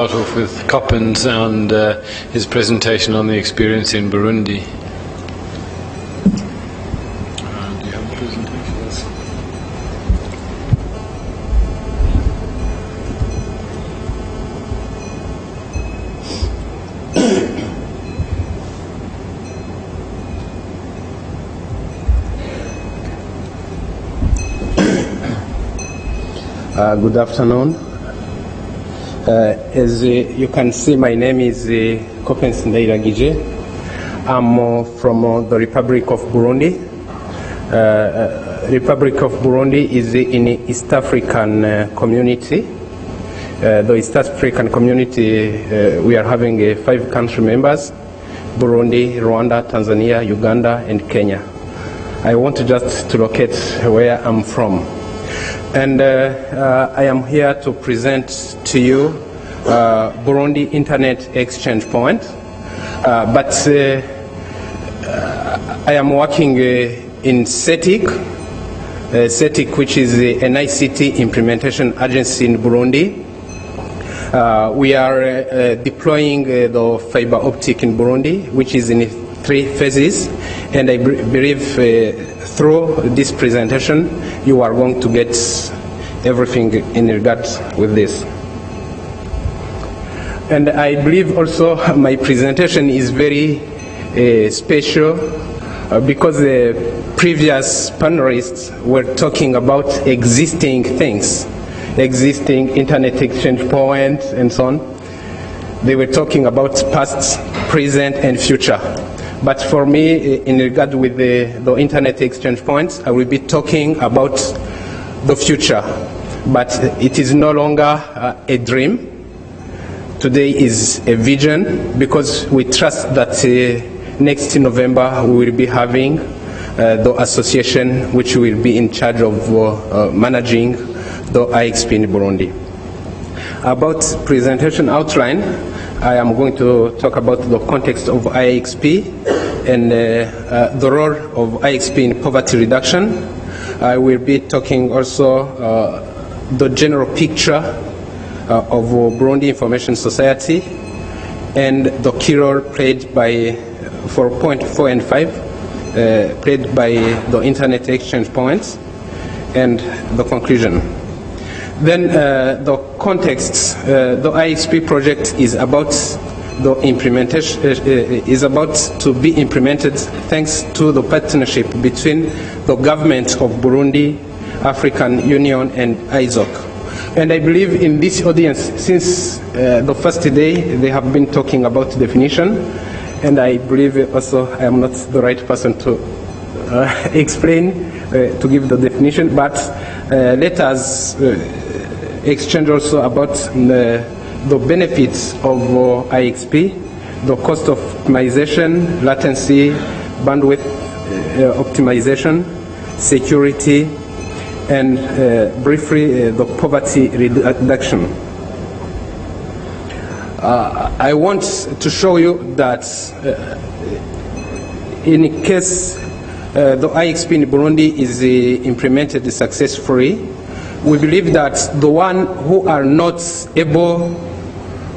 Start off with Coppens and his presentation on the experience in Burundi. Do you have the presentation? Good afternoon. As you can see, my name is Coppens Ndayiragiye. I'm from the Republic of Burundi. Republic of Burundi is in East African community. The East African community, we are having 5 country members: Burundi, Rwanda, Tanzania, Uganda, and Kenya. I want just to locate where I'm from. And I am here to present to you Burundi Internet Exchange Point. But I am working in SETIC, SETIC, which is an ICT implementation agency in Burundi. We are deploying the fiber optic in Burundi, which is in 3 phases. And I believe through this presentation, you are going to get everything in regard with this. And I believe also my presentation is very special because the previous panelists were talking about existing things, existing internet exchange points and so on. They were talking about past, present, and future. But for me, in regard with the internet exchange points, I will be talking about the future. But it is no longer a dream. Today is a vision, because we trust that next November we will be having the association which will be in charge of managing the IXP in Burundi. About presentation outline, I am going to talk about the context of IXP and the role of IXP in poverty reduction. I will be talking also the general picture of Burundi Information Society and the key role played by, for point 4 and 5, played by the internet exchange points, and the conclusion. Then the context, the IXP project is about the implementation, is about to be implemented thanks to the partnership between the government of Burundi, African Union, and ISOC. And I believe in this audience, since the first day, they have been talking about definition, and I believe also I am not the right person to explain, to give the definition, but let us exchange also about the benefits of IXP, the cost of optimization, latency, bandwidth optimization, security, and briefly the poverty reduction. I want to show you that in case the IXP in Burundi is implemented successfully, we believe that the one who are not able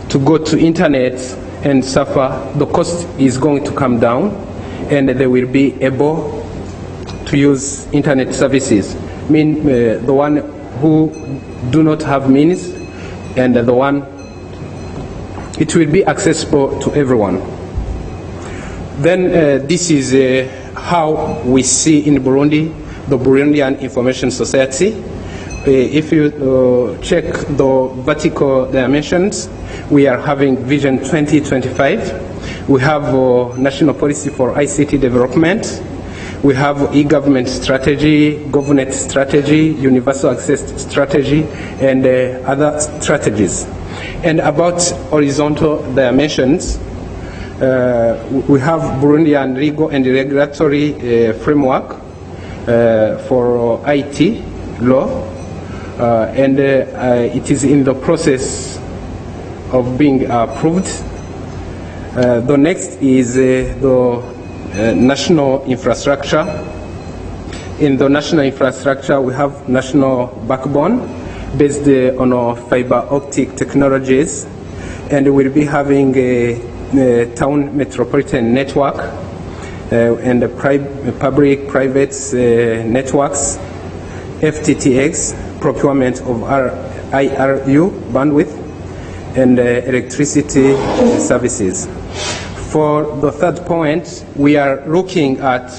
to go to internet and suffer, the cost is going to come down, and they will be able to use internet services. I mean, the one who do not have means, and the one, it will be accessible to everyone. Then this is how we see in Burundi the Burundian Information Society. If you check the vertical dimensions, we are having Vision 2025. We have National Policy for ICT Development. We have e-government strategy, governance strategy, universal access strategy, and other strategies. And about horizontal dimensions, we have Burundian legal and regulatory framework for IT law. And it is in the process of being approved. The next is the national infrastructure. In the national infrastructure, we have national backbone based on fiber optic technologies. and we'll be having a town metropolitan network and public-private networks, FTTX, procurement of IRU bandwidth, and electricity services. For the third point, we are looking at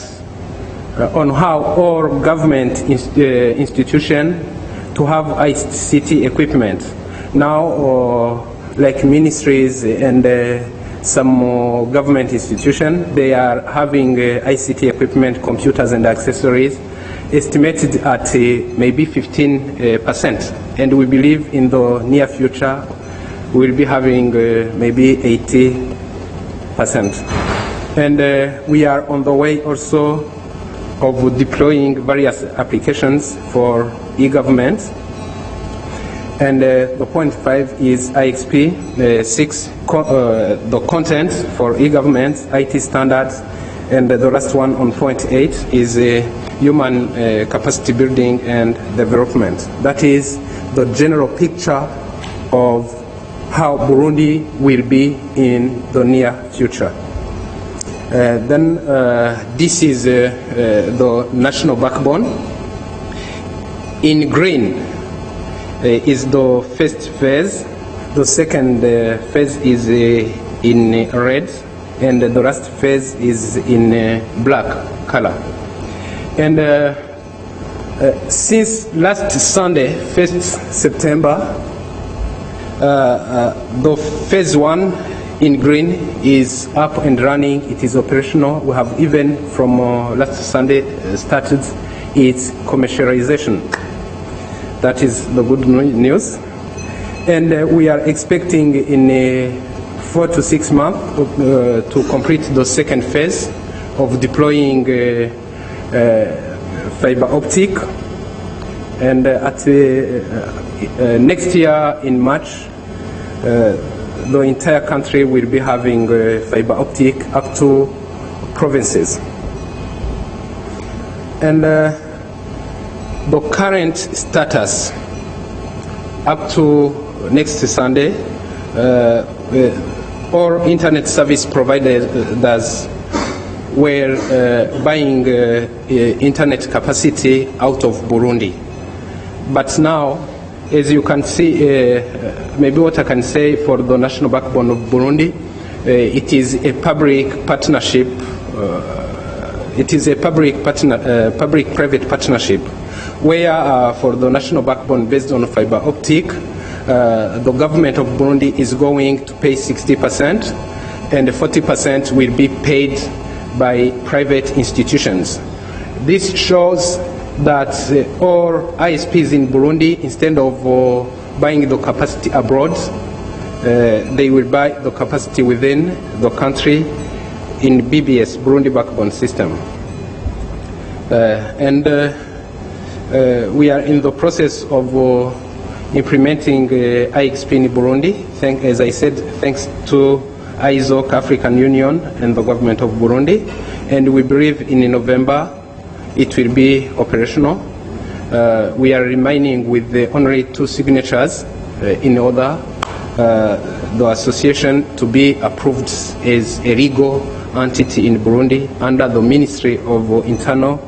on how all government institutions to have ICT equipment. Now, like ministries and some government institutions, they are having ICT equipment, computers and accessories, estimated at maybe 15%. And we believe in the near future, we'll be having maybe 80%. And we are on the way also of deploying various applications for e-government. And the point 5 is IXP, 6, the content for e-government, IT standards, and the last one on point 8 is human capacity building and development. That is the general picture of how Burundi will be in the near future. Then this is the national backbone. In green is the first phase. The second phase is in red, and the last phase is in black color. And since last Sunday, 1st September, the phase 1 in green is up and running. It is operational. We have even from last Sunday started its commercialization. That is the good news. And we are expecting in 4 to 6 months to complete the second phase of deploying fiber optic. And at next year in March, the entire country will be having fiber optic up to provinces. And the current status up to next Sunday, all internet service providers were buying internet capacity out of Burundi. But now, as you can see, maybe what I can say for the national backbone of Burundi, it is a public partnership. It is a public-private partnership, where for the national backbone based on fiber optic, the government of Burundi is going to pay 60%, and 40% will be paid by private institutions. This shows that all ISPs in Burundi, instead of buying the capacity abroad, they will buy the capacity within the country in BBS, Burundi Backbone System. And we are in the process of implementing IXP in Burundi, as I said, thanks to ISOC, African Union, and the government of Burundi. And we believe in November it will be operational. We are remaining with only 2 signatures in order the association to be approved as a legal entity in Burundi under the Ministry of Internal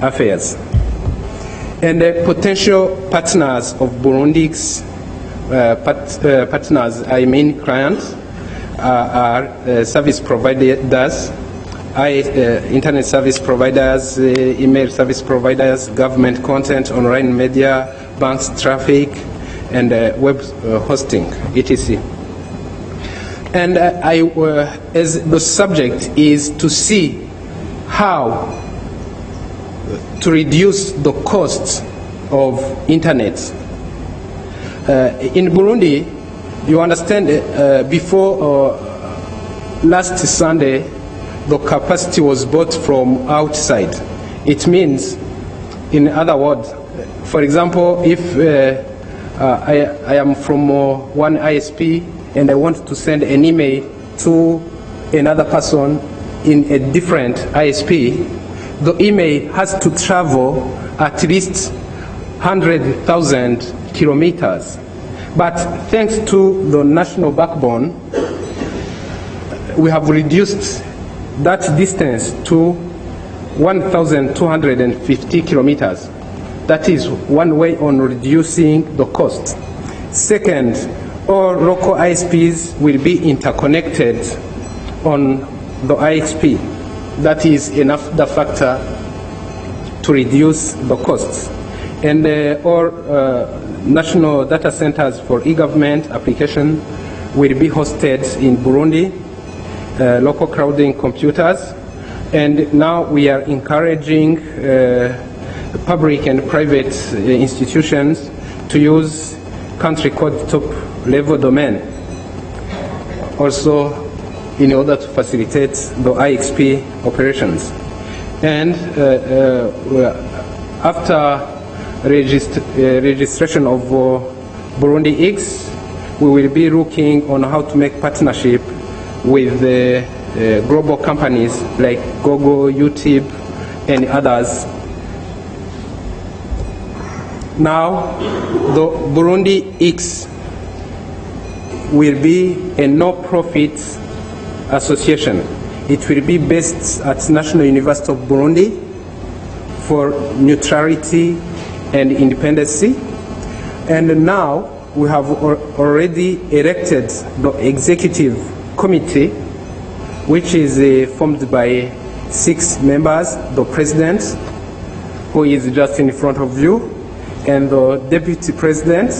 Affairs. And potential partners of BurundiX, partners, I mean clients, are service providers, internet service providers, email service providers, government content, online media, banks, traffic, and web hosting, etc. And as the subject is to see how to reduce the costs of internet. In Burundi, you understand, before last Sunday, the capacity was bought from outside. It means, in other words, for example, if I am from one ISP and I want to send an email to another person in a different ISP, the email has to travel at least 100,000 kilometers. But thanks to the national backbone, we have reduced that distance to 1,250 kilometers. That is one way on reducing the cost. Second, all local ISPs will be interconnected on the IXP. That is another factor to reduce the costs. And all national data centers for e-government application will be hosted in Burundi, local crowding computers. And now we are encouraging public and private institutions to use country code top level domain, also in order to facilitate the IXP operations. And after registration of BurundiX, we will be looking on how to make partnership with global companies like Google, YouTube, and others. Now, the BurundiX will be a no-profit association. It will be based at National University of Burundi for neutrality and independency. And now we have already elected the executive committee, which is formed by 6 members, the president, who is just in front of you, and the deputy president,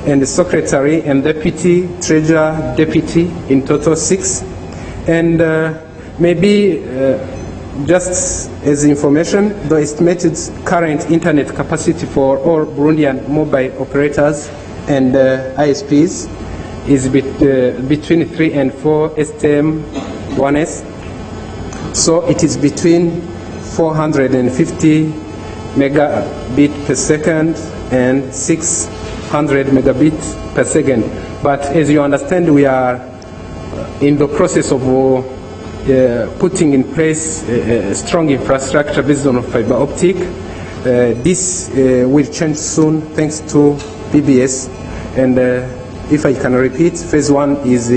and the secretary and deputy treasurer deputy, in total 6. And maybe just as information, the estimated current internet capacity for all Burundian mobile operators and ISPs is between 3 and 4 STM1S. So it is between 450 megabit per second and 600 megabits per second. But as you understand, we are in the process of putting in place a strong infrastructure based on fiber optic. This will change soon thanks to BBS. And if I can repeat, phase 1 is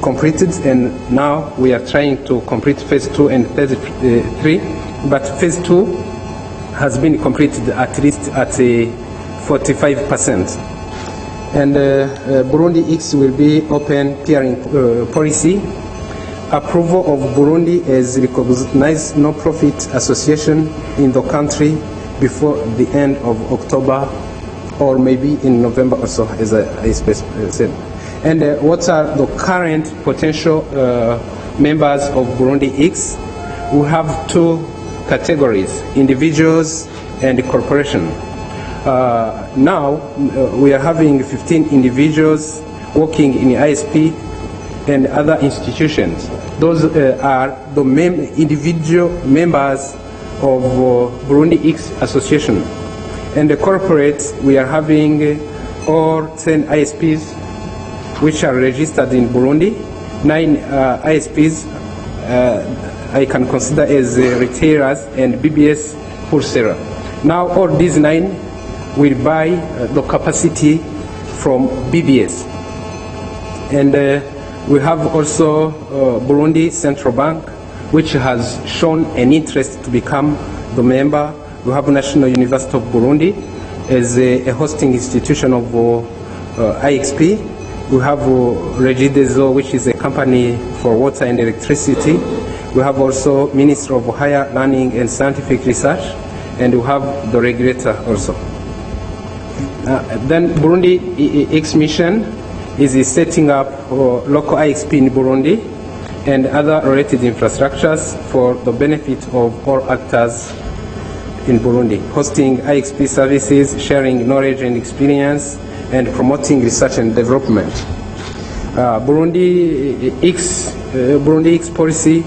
completed, and now we are trying to complete phase 2 and phase 3. But phase 2 has been completed at least at 45%. And BurundiX will be open peering policy. Approval of Burundi as recognized no-profit association in the country before the end of October, or maybe in November or so, as I said. And what are the current potential members of BurundiX? We have 2 categories, individuals and corporation. Now we are having 15 individuals working in ISP and other institutions. Those are the individual members of BurundiX association. And the corporate, we are having all 10 ISPs which are registered in Burundi. 9 ISPs I can consider as retailers and BBS wholesaler. Now all these 9 will buy the capacity from BBS. And we have also Burundi Central Bank, which has shown an interest to become the member. We have National University of Burundi as a hosting institution of IXP. We have Regideso, which is a company for water and electricity. We have also Ministry of Higher Learning and Scientific Research, and we have the regulator also. Then BurundiX mission is setting up local IXP in Burundi and other related infrastructures for the benefit of all actors in Burundi, hosting IXP services, sharing knowledge and experience, and promoting research and development. BurundiX policy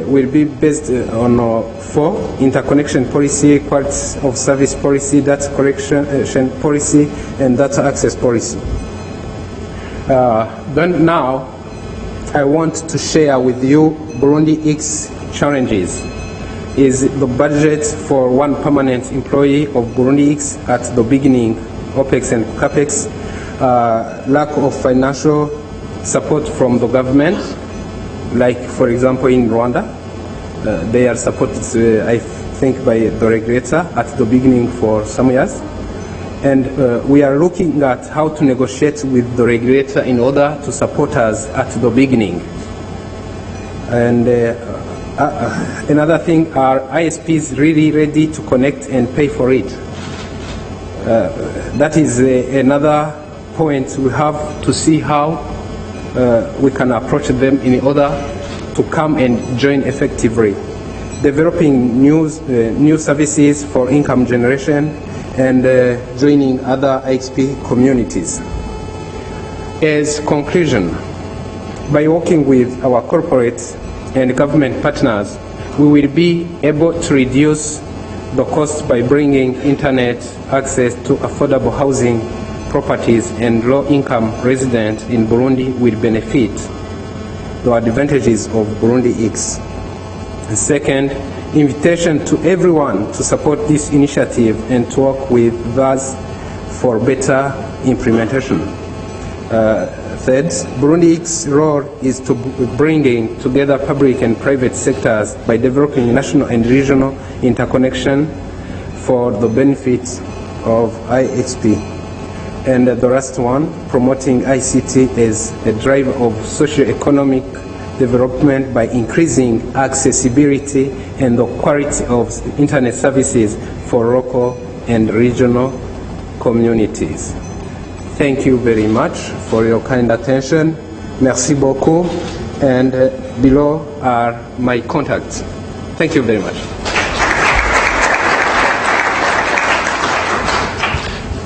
will be based on 4: interconnection policy, quality of service policy, data collection policy, and data access policy. Then now, I want to share with you BurundiX challenges. Is the budget for one permanent employee of BurundiX at the beginning OPEX and CAPEX, lack of financial support from the government, like for example in Rwanda, they are supported, I think, by the regulator at the beginning for some years. And we are looking at how to negotiate with the regulator in order to support us at the beginning. And another thing, are ISPs really ready to connect and pay for it? That is another point. We have to see how we can approach them in order to come and join effectively. Developing new services for income generation and joining other ISP communities. As conclusion, by working with our corporate and government partners, we will be able to reduce the cost by bringing internet access to affordable housing properties, and low-income residents in Burundi will benefit the advantages of BurundiX. Second, invitation to everyone to support this initiative and to work with us for better implementation. Third, BurundiX's role is to bringing together public and private sectors by developing national and regional interconnection for the benefits of ISP. And the last one, promoting ICT as a driver of socio-economic development by increasing accessibility and the quality of internet services for local and regional communities. Thank you very much for your kind attention. Merci beaucoup. And below are my contacts. Thank you very much.